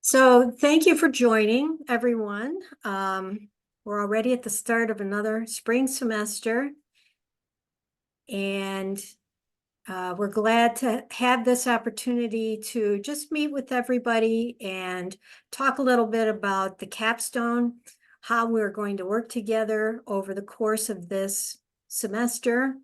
So thank you for joining, everyone. We're already at the start of another spring semester. And we're glad to have this opportunity to just meet with everybody and talk a little bit about the capstone, how we're going to work together over the course of this semester.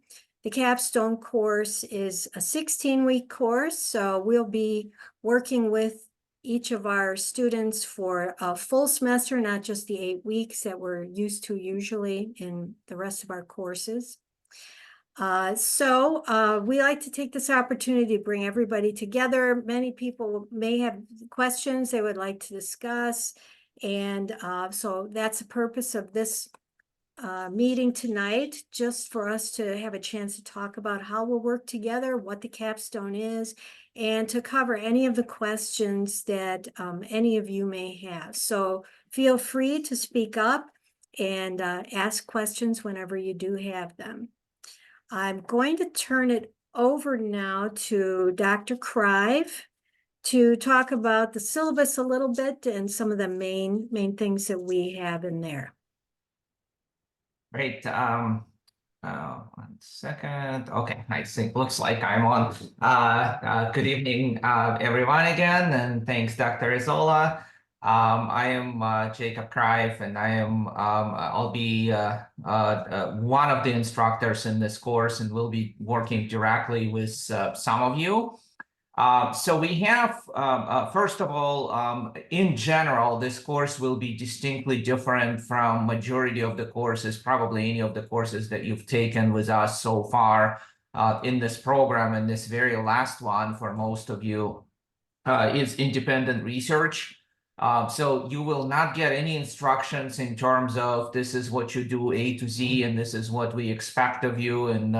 The capstone course is a 16-week course, so we'll be working with each of our students for a full semester, not just the 8 weeks that we're used to usually in the rest of our courses. We like to take this opportunity to bring everybody together. Many people may have questions they would like to discuss. And so that's the purpose of this meeting tonight, just for us to have a chance to talk about how we'll work together, what the capstone is, and to cover any of the questions that any of you may have. So feel free to speak up and ask questions whenever you do have them. I'm going to turn it over now to Dr. Crive to talk about the syllabus a little bit and some of the main things that we have in there. Great. 1 second. Okay, I think looks like I'm on. Good evening, everyone again, and thanks, Dr. Isola. I am Jacob Crive, and I'll be one of the instructors in this course, and we'll be working directly with some of you. So we have, first of all, in general, this course will be distinctly different from majority of the courses, probably any of the courses that you've taken with us so far in this program. And this very last one for most of you is independent research. So you will not get any instructions in terms of this is what you do A to Z, and this is what we expect of you, and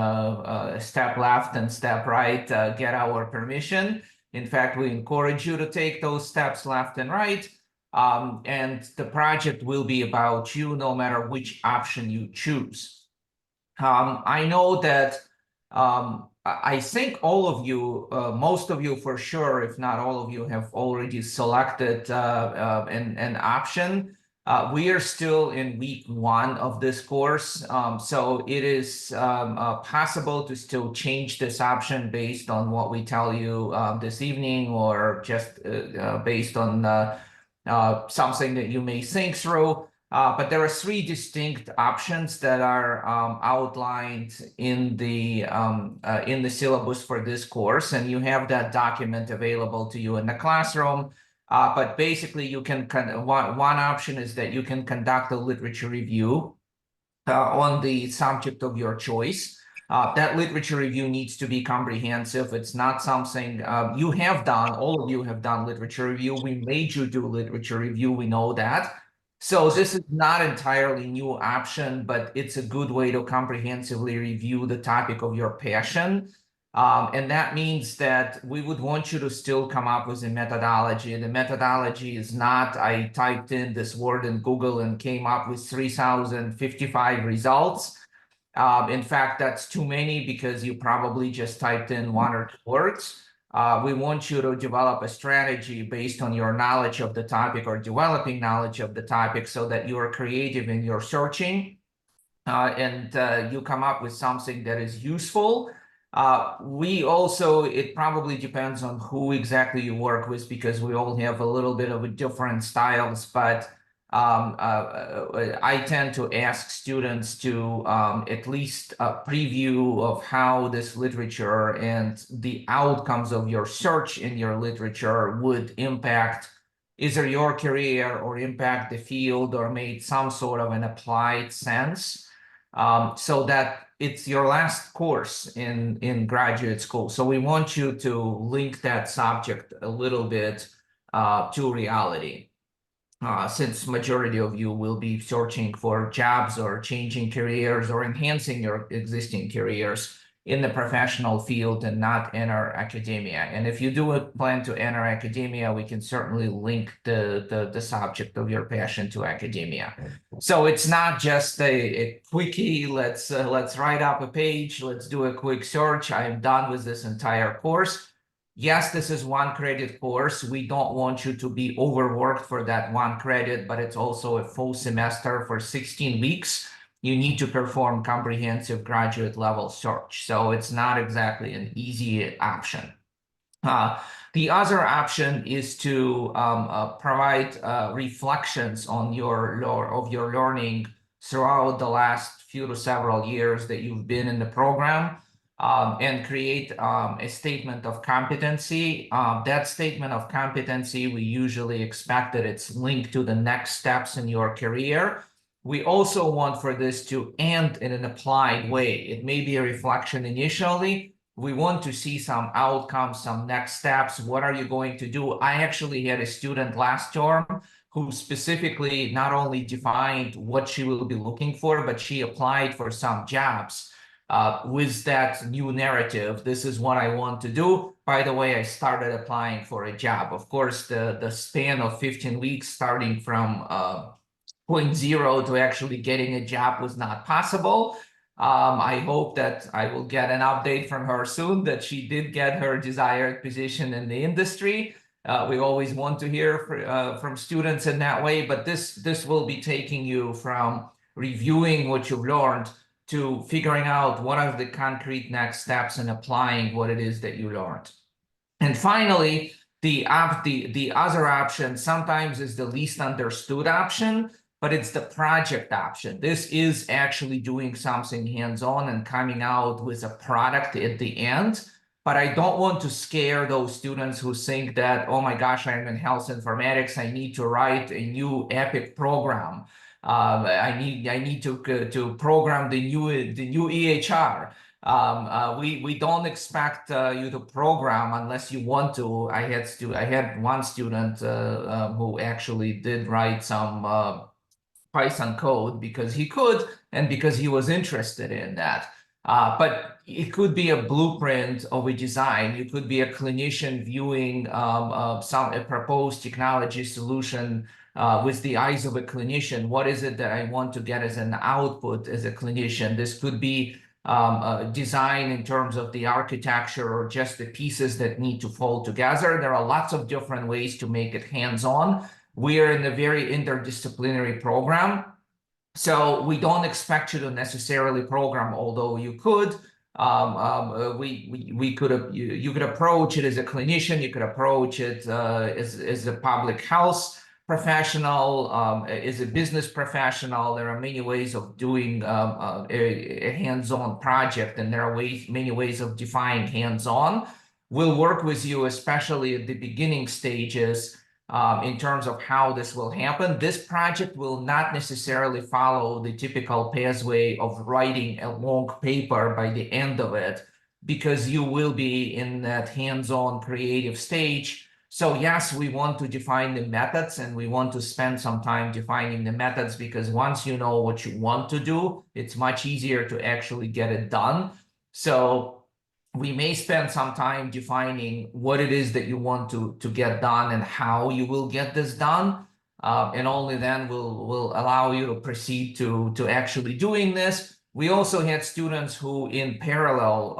step left and step right, get our permission. In fact, we encourage you to take those steps left and right. And the project will be about you no matter which option you choose. I know that I think all of you, most of you for sure, if not all of you, have already selected an option. We are still in week 1 of this course, so it is possible to still change this option based on what we tell you this evening, or just based on something that you may think through. But there are 3 distinct options that are outlined in the syllabus for this course, and you have that document available to you in the classroom. But basically, you can one option is that you can conduct a literature review on the subject of your choice. That literature review needs to be comprehensive. It's not something you have done. All of you have done literature review. We made you do literature review. We know that. So this is not entirely new option, but it's a good way to comprehensively review the topic of your passion. And that means that we would want you to still come up with a methodology. The methodology is not, I typed in this word in Google and came up with 3,055 results. In fact, that's too many because you probably just typed in 1 or 2 words. We want you to develop a strategy based on your knowledge of the topic, or developing knowledge of the topic, so that you are creative in your searching and you come up with something that is useful. We also, it probably depends on who exactly you work with, because we all have a little bit of a different styles, but I tend to ask students to at least a preview of how this literature and the outcomes of your search in your literature would impact either your career or impact the field, or made some sort of an applied sense, so that it's your last course in graduate school. So we want you to link that subject a little bit to reality. Since majority of you will be searching for jobs, or changing careers, or enhancing your existing careers in the professional field, and not enter academia. And if you do plan to enter academia, we can certainly link the subject of your passion to academia. So it's not just a quickie, let's write up a page, let's do a quick search, I am done with this entire course. Yes, this is 1 credit course. We don't want you to be overworked for that 1 credit, but it's also a full semester for 16 weeks. You need to perform comprehensive graduate level search. So it's not exactly an easy option. The other option is to provide reflections on your learning throughout the last few to several years that you've been in the program, and create a statement of competency. That statement of competency, we usually expect that it's linked to the next steps in your career. We also want for this to end in an applied way. It may be a reflection initially. We want to see some outcomes, some next steps. What are you going to do? I actually had a student last term who specifically not only defined what she will be looking for, but she applied for some jobs with that new narrative. This is what I want to do. By the way, I started applying for a job. Of course, the span of 15 weeks starting from point zero to actually getting a job was not possible. I hope that I will get an update from her soon that she did get her desired position in the industry. We always want to hear from students in that way, but this will be taking you from reviewing what you've learned to figuring out what are the concrete next steps and applying what it is that you learned. And finally, the other option sometimes is the least understood option, but it's the project option. This is actually doing something hands-on and coming out with a product at the end. But I don't want to scare those students who think that, oh my gosh, I'm in health informatics, I need to write a new Epic program. I need to program the new EHR. We don't expect you to program unless you want to. I had one student who actually did write some Python code because he could and because he was interested in that. But it could be a blueprint of a design. You could be a clinician viewing a proposed technology solution with the eyes of a clinician. What is it that I want to get as an output as a clinician? This could be design in terms of the architecture or just the pieces that need to fall together. There are lots of different ways to make it hands-on. We are in a very interdisciplinary program, so we don't expect you to necessarily program, although you could. You could approach it as a clinician, you could approach it as a public health professional, as a business professional. There are many ways of doing a hands-on project, and there are many ways of defining hands-on. We'll work with you, especially at the beginning stages, in terms of how this will happen. This project will not necessarily follow the typical pathway of writing a long paper by the end of it, because you will be in that hands-on creative stage. So yes, we want to define the methods, and we want to spend some time defining the methods, because once you know what you want to do, it's much easier to actually get it done. So we may spend some time defining what it is that you want to get done and how you will get this done. And only then we'll allow you to proceed to actually doing this. We also had students who in parallel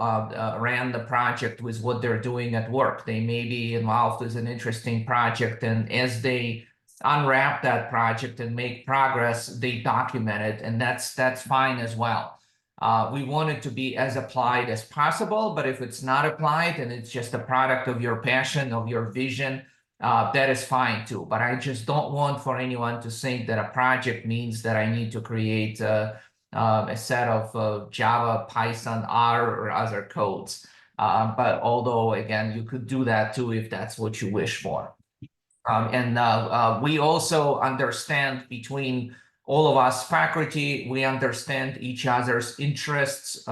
ran the project with what they're doing at work. They may be involved with an interesting project, and as they unwrap that project and make progress, they document it, and that's fine as well. We want it to be as applied as possible, but if it's not applied and it's just a product of your passion, of your vision, that is fine too. But I just don't want for anyone to think that a project means that I need to create a set of Java, Python, R, or other codes. But although, again, you could do that too if that's what you wish for. We also understand between all of us faculty, we understand each other's interests,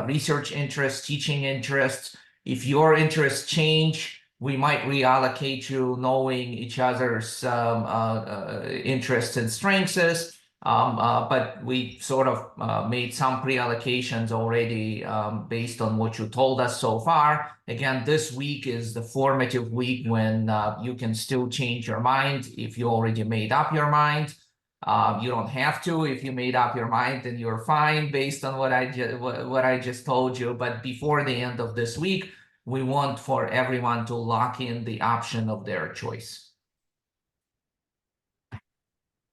research interests, teaching interests. If your interests change, we might reallocate you knowing each other's interests and strengths. But we sort of made some pre-allocations already based on what you told us so far. Again, this week is the formative week when you can still change your mind if you already made up your mind. You don't have to. If you made up your mind, then you're fine based on what I just told you. But before the end of this week, we want for everyone to lock in the option of their choice.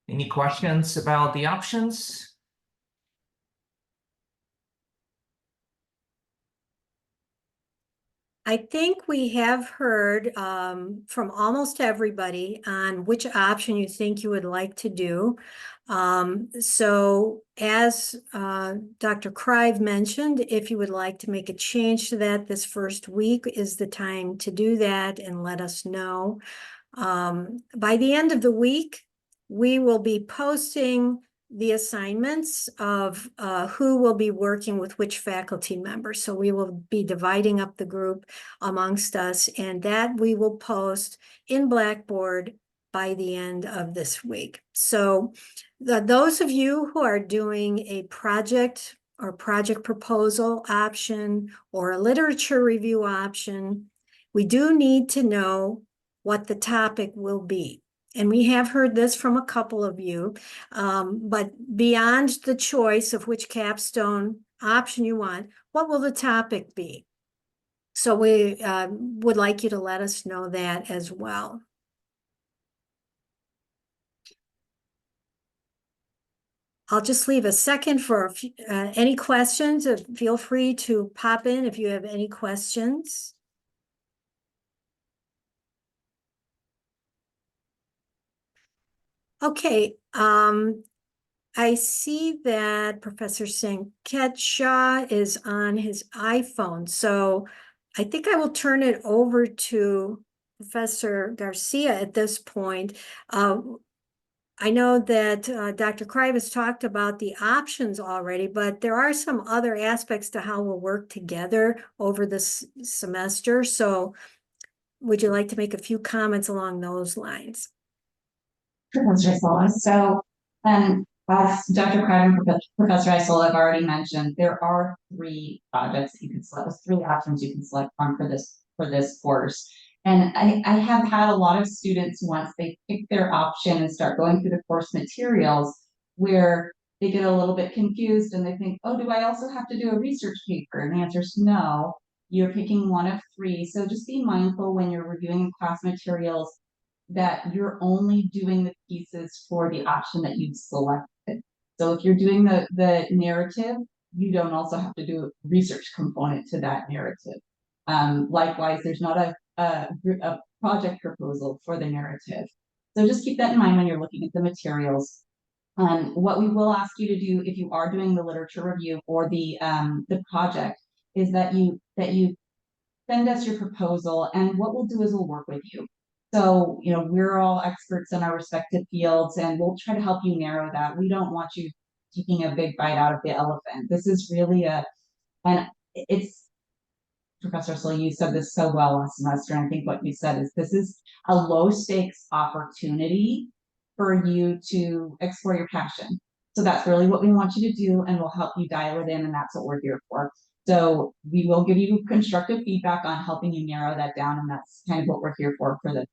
Any questions about the options? I think we have heard from almost everybody on which option you think you would like to do. So as Dr. Crive mentioned, if you would like to make a change to that this first week is the time to do that and let us know. By the end of the week, we will be posting the assignments of who will be working with which faculty members. So we will be dividing up the group amongst us, and that we will post in Blackboard by the end of this week. So those of you who are doing a project or project proposal option or a literature review option, we do need to know what the topic will be. And we have heard this from a couple of you, but beyond the choice of which capstone option you want, what will the topic be? So we would like you to let us know that as well. I'll just leave a second for any questions. Feel free to pop in if you have any questions. Okay, I see that Professor Sanket Shah is on his iPhone, so I think I will turn it over to Professor Garcia at this point. I know that Dr. Crive has talked about the options already, but there are some other aspects to how we'll work together over this semester. So would you like to make a few comments along those lines? Professor Isola. So, as Dr. Crive and Professor Isola have already mentioned, there are 3 projects that you can select, 3 options you can select from for this course. And I have had a lot of students, once they pick their option and start going through the course materials, where they get a little bit confused and they think, oh, do I also have to do a research paper? And the answer is no. You're picking one of 3. So just be mindful when you're reviewing class materials that you're only doing the pieces for the option that you've selected. So if you're doing the narrative, you don't also have to do a research component to that narrative. Likewise, there's not a project proposal for the narrative. So just keep that in mind when you're looking at the materials. What we will ask you to do if you are doing the literature review or the project is that you send us your proposal, and what we'll do is we'll work with you. So, you know, we're all experts in our respective fields, and we'll try to help you narrow that. We don't want you taking a big bite out of the elephant. This is really and it's, Professor Sul, you said this so well last semester, and I think what you said is this is a low stakes opportunity for you to explore your passion. So that's really what we want you to do, and we'll help you dial it in, and that's what we're here for. So we will give you constructive feedback on helping you narrow that down, and that's kind of what we're here for the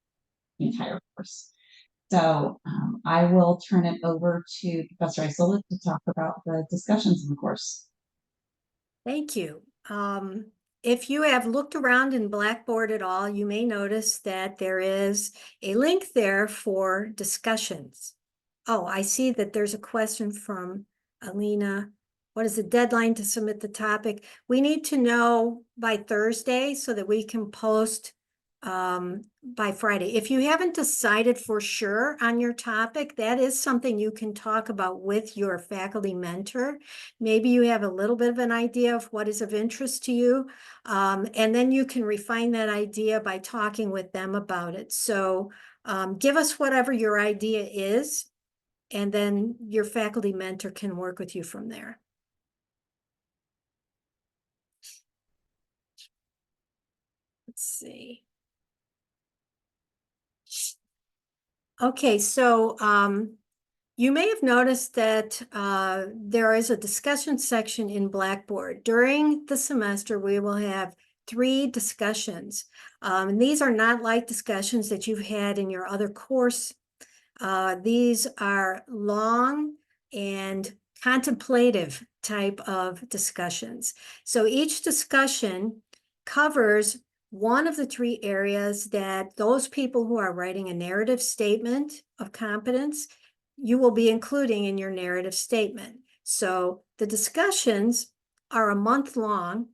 entire course. So I will turn it over to Professor Isola to talk about the discussions in the course. Thank you. If you have looked around in Blackboard at all, you may notice that there is a link there for discussions. Oh, I see that there's a question from Alina. What is the deadline to submit the topic? We need to know by Thursday so that we can post by Friday. If you haven't decided for sure on your topic, that is something you can talk about with your faculty mentor. Maybe you have a little bit of an idea of what is of interest to you, and then you can refine that idea by talking with them about it. So give us whatever your idea is, and then your faculty mentor can work with you from there. Let's see. Okay, so you may have noticed that there is a discussion section in Blackboard. During the semester, we will have 3 discussions. And these are not like discussions that you've had in your other course. These are long and contemplative type of discussions. So each discussion covers one of the three areas that those people who are writing a narrative statement of competence, you will be including in your narrative statement. So the discussions are a month long,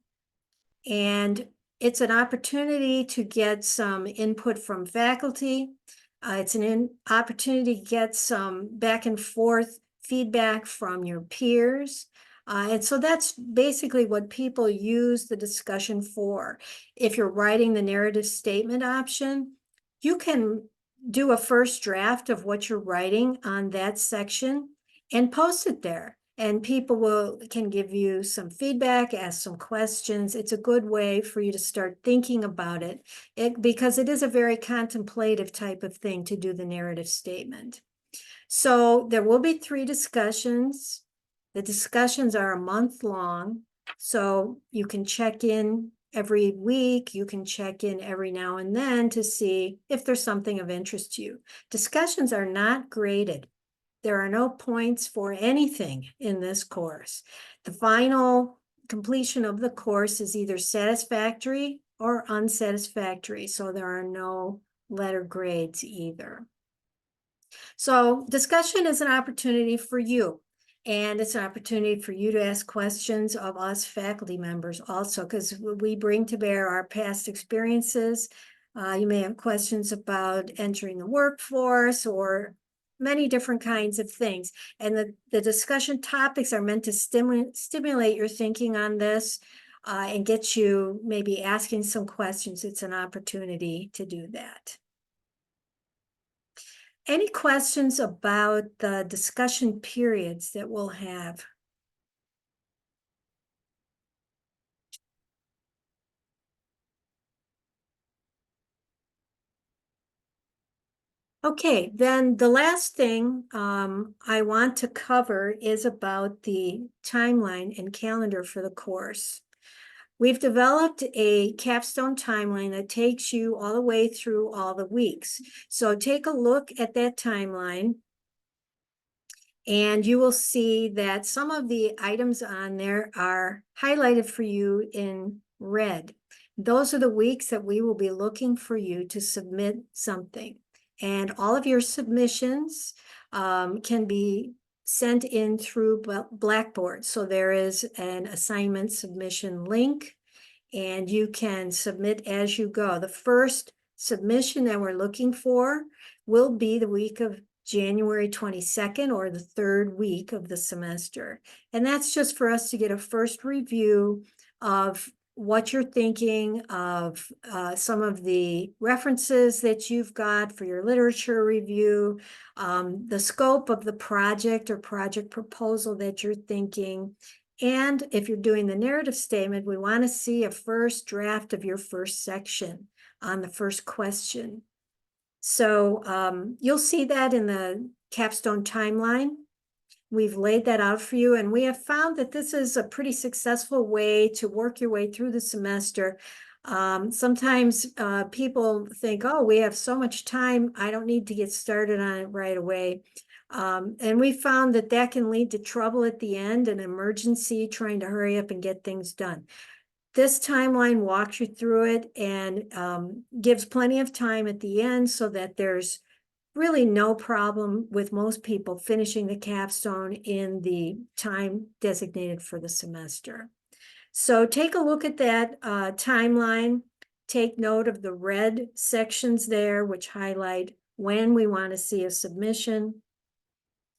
and it's an opportunity to get some input from faculty. It's an opportunity to get some back and forth feedback from your peers. And so that's basically what people use the discussion for. If you're writing the narrative statement option, you can do a first draft of what you're writing on that section and post it there. And people can give you some feedback, ask some questions. It's a good way for you to start thinking about it, because it is a very contemplative type of thing to do the narrative statement. So there will be 3 discussions. The discussions are a month long, so you can check in every week. You can check in every now and then to see if there's something of interest to you. Discussions are not graded. There are no points for anything in this course. The final completion of the course is either satisfactory or unsatisfactory, so there are no letter grades either. So discussion is an opportunity for you, and it's an opportunity for you to ask questions of us faculty members also, because we bring to bear our past experiences. You may have questions about entering the workforce or many different kinds of things. And the discussion topics are meant to stimulate your thinking on this and get you maybe asking some questions. It's an opportunity to do that. Any questions about the discussion periods that we'll have? Okay, then the last thing I want to cover is about the timeline and calendar for the course. We've developed a capstone timeline that takes you all the way through all the weeks. So take a look at that timeline, and you will see that some of the items on there are highlighted for you in red. Those are the weeks that we will be looking for you to submit something. And all of your submissions can be sent in through Blackboard. So there is an assignment submission link, and you can submit as you go. The first submission that we're looking for will be the week of January 22nd, or the 3rd week of the semester. And that's just for us to get a first review of what you're thinking of, some of the references that you've got for your literature review, the scope of the project or project proposal that you're thinking. And if you're doing the narrative statement, we want to see a first draft of your first section on the first question. So you'll see that in the capstone timeline. We've laid that out for you, and we have found that this is a pretty successful way to work your way through the semester. Sometimes people think, oh, we have so much time, I don't need to get started on it right away. And we found that that can lead to trouble at the end, an emergency, trying to hurry up and get things done. This timeline walks you through it and gives plenty of time at the end so that there's really no problem with most people finishing the capstone in the time designated for the semester. So take a look at that timeline. Take note of the red sections there, which highlight when we want to see a submission.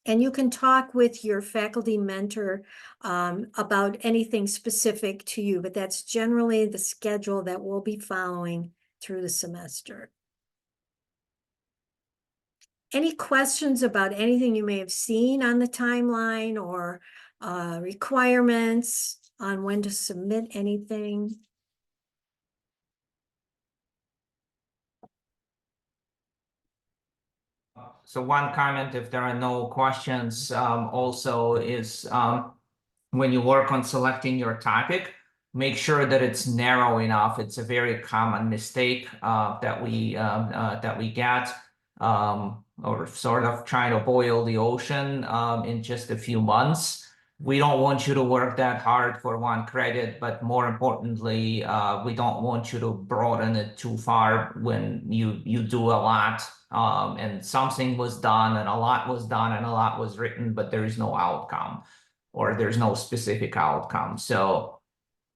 And you can talk with your faculty mentor about anything specific to you, but that's generally the schedule that we'll be following through the semester. Any questions about anything you may have seen on the timeline, or requirements on when to submit anything? So one comment, if there are no questions, also is when you work on selecting your topic, make sure that it's narrow enough. It's a very common mistake that we get, or sort of trying to boil the ocean in just a few months. we don't want you to work that hard for one credit, but more importantly, we don't want you to broaden it too far when you do a lot. And something was done and a lot was done and a lot was written, but there is no outcome or there's no specific outcome. So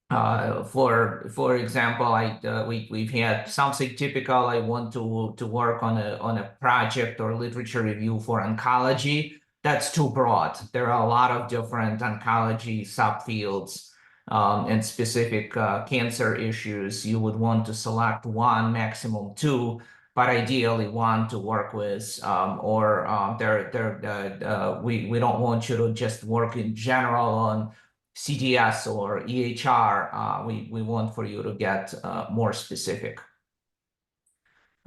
for example, we've had something typical. I want to work on a project or literature review for oncology. That's too broad. There are a lot of different oncology subfields and specific cancer issues. You would want to select one, maximum two, but ideally one to work with. We don't want you to just work in general on CDS or EHR. We want for you to get more specific.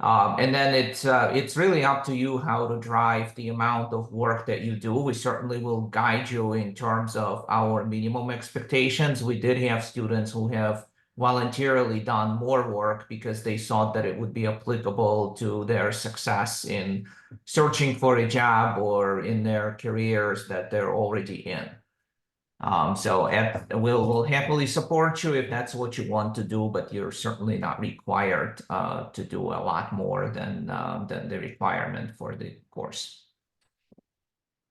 And then it's really up to you how to drive the amount of work that you do. We certainly will guide you in terms of our minimum expectations. We did have students who have voluntarily done more work because they thought that it would be applicable to their success in searching for a job or in their careers that they're already in. We'll happily support you if that's what you want to do, but you're certainly not required to do a lot more than the requirement for the course.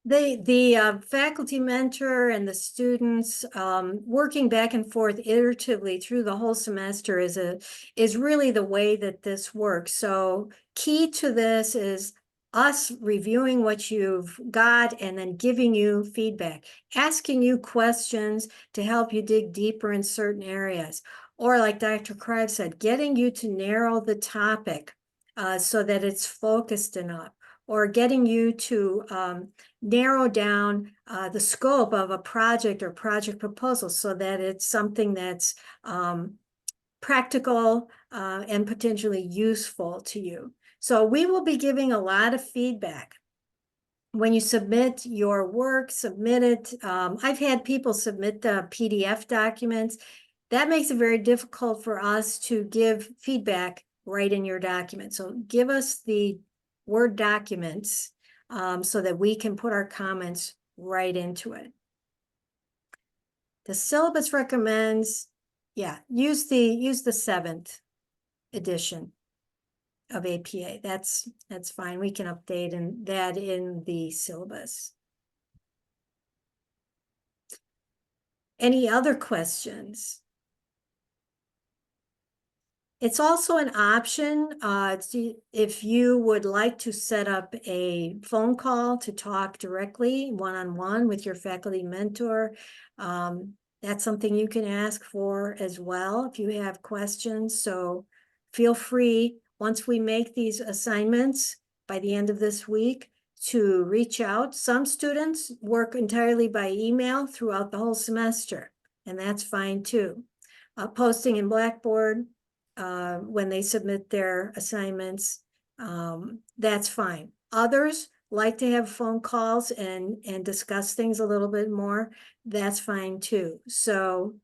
The faculty mentor and the students working back and forth iteratively through the whole semester is really the way that this works. So key to this is us reviewing what you've got and then giving you feedback, asking you questions to help you dig deeper in certain areas. Or like Dr. Krive said, getting you to narrow the topic so that it's focused enough, or getting you to narrow down the scope of a project or project proposal so that it's something that's practical and potentially useful to you. So we will be giving a lot of feedback. When you submit your work, submit it. I've had people submit the PDF documents. That makes it very difficult for us to give feedback right in your document. So give us the Word documents so that we can put our comments right into it. The syllabus recommends, use the 7th edition of APA. That's fine. We can update that in the syllabus. Any other questions? It's also an option if you would like to set up a phone call to talk directly one-on-one with your faculty mentor. That's something you can ask for as well if you have questions. So feel free, once we make these assignments by the end of this week, to reach out. Some students work entirely by email throughout the whole semester, and that's fine too. Posting in Blackboard when they submit their assignments, that's fine. Others like to have phone calls and discuss things a little bit more. That's fine too. So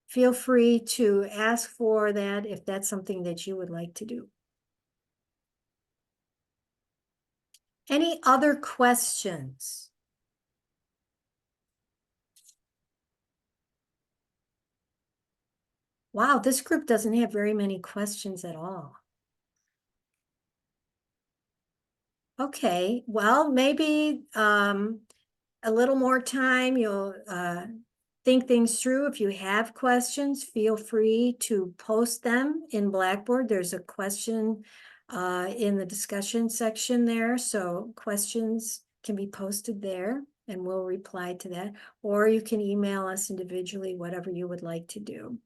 feel free to ask for that if that's something that you would like to do. Any other questions? Wow, this group doesn't have very many questions at all. Okay, well, maybe a little more time, you'll think things through. If you have questions, feel free to post them in Blackboard. There's a question in the discussion section there, so questions can be posted there and we'll reply to that. Or you can email us individually, whatever you would like to do.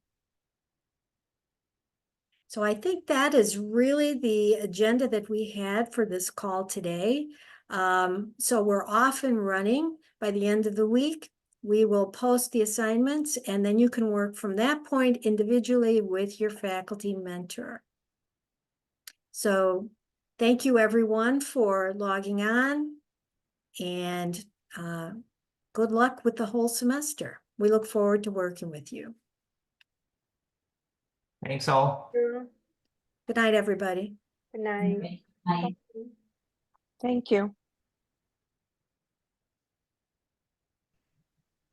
So I think that is really the agenda that we had for this call today. So we're off and running. By the end of the week, we will post the assignments, and then you can work from that point individually with your faculty mentor. So thank you everyone for logging on, and good luck with the whole semester. We look forward to working with you. Thanks all. Good night, everybody. Good night. Okay. Bye. Thank you.